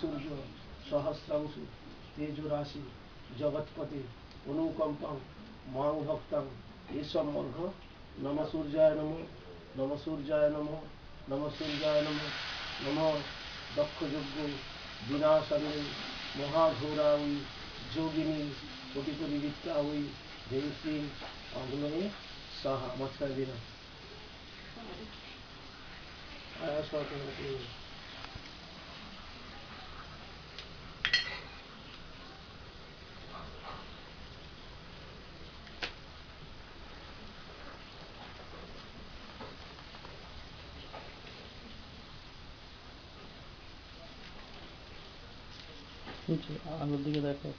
সূর্য সহস্রাংশু তেজরাশি জগৎপতি অনুকম্পং মাং ভক্তং এসব মন্ত্র নম সূর্যায় নম নম সূর্যায় নম নম সূর্যায় নম নম দক্ষযজ্ঞ বিনাশান্নে মহাঘোরাউই যোগিনী কোটি কোটি বিদ্যাউই দেবী অগ্নয়ে সাহা মাঝখানে দিলাম আয়া সরকার আলোর দিকে দেখো।